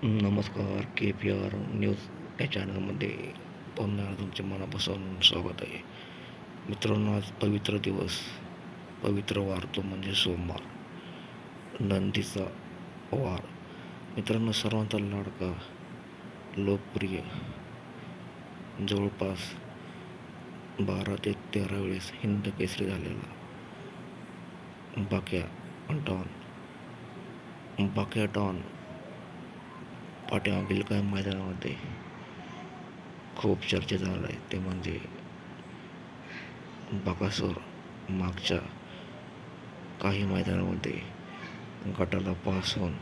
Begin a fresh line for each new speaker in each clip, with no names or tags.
नमस्कार, KPR news या चॅनलमध्ये पुन्हा तुमचे मनापासून स्वागत आहे. मित्रांनो, आज पवित्र दिवस, पवित्र वार तो म्हणजे सोमवार, नंदीचा वार. मित्रांनो, सर्वांचा लाडका, लोकप्रिय, जवळपास 12 ते 13 वेळेस हिंद केसरी झालेला बाक्या डॉन पाठीमागील काही मैदानामध्ये खूप चर्चेत झालं आहे. ते म्हणजे बकासूर. मागच्या काही मैदानामध्ये गटाला पास होऊन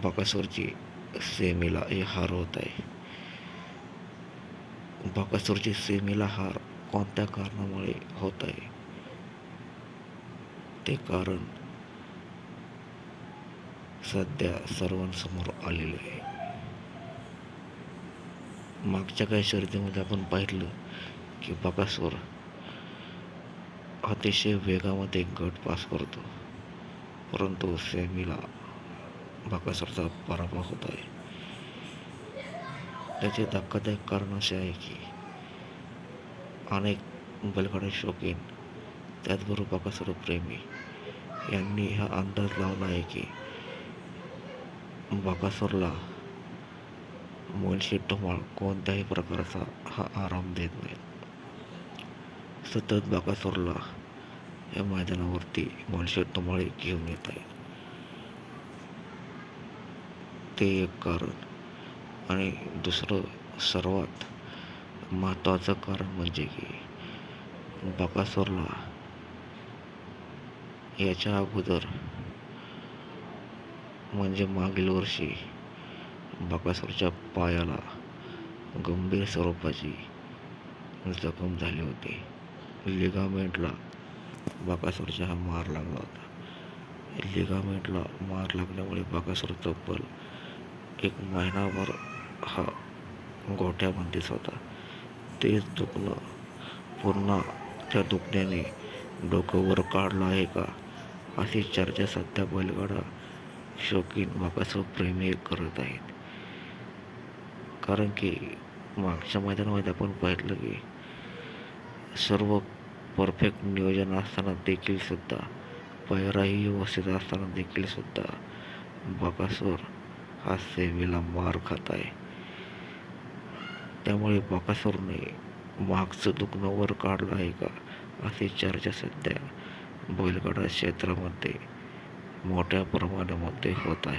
बकासूरची सेमीला हार होत आहे. बकासूरची सेमीला हार कोणत्या कारणामुळे होत आहे, ते कारण सध्या सर्वांसमोर आलेले आहे. मागच्या काही शर्यतीमध्ये आपण पाहिलं की बकासूर अतिशय वेगामध्ये गट पास करतो, परंतु सेमीला बकासूरचा पराभव होत आहे. त्याचे धक्कादायक कारण असे आहे की अनेक बैलगाडा शौकीन, त्याचबरोबर बकासूर प्रेमी यांनी हा अंदाज लावला आहे की बकासूरला मुळशी धुमाळ कोणत्याही प्रकारचा हा आराम देत नाही. सतत बकासूरला या मैदानावरती मुळशी धुमाळी घेऊन येत आहे. ते एक कारण. आणि दुसरं सर्वात महत्त्वाचं कारण म्हणजे की बकासूरला याच्या अगोदर म्हणजे मागील वर्षी बकासूरच्या पायाला गंभीर स्वरूपाची जखम झाली होती. लिगामेंटला बकासूरच्या हा मार लागला होता. लिगामेंटला मार लागल्यामुळे बकासूर तब्बल 1 महिनाभर हा गोठ्यामध्येच होता. तेच दुखणं पुन्हा त्या दुखण्याने डोकं वर काढलं आहे का, अशी चर्चा सध्या बैलगाडा शौकीन बकासूर प्रेमी करत आहेत. कारण की मागच्या मैदानामध्ये आपण पाहिलं की सर्व परफेक्ट नियोजन असताना देखील सुद्धा, पायराही व्यवस्थित असताना देखील सुद्धा बकासूर हा सेमीला मार खात आहे. त्यामुळे बकासूरने मागचं दुखणं वर काढलं आहे का, अशी चर्चा सध्या बैलगाडा क्षेत्रामध्ये मोठ्या प्रमाणामध्ये होत आहे.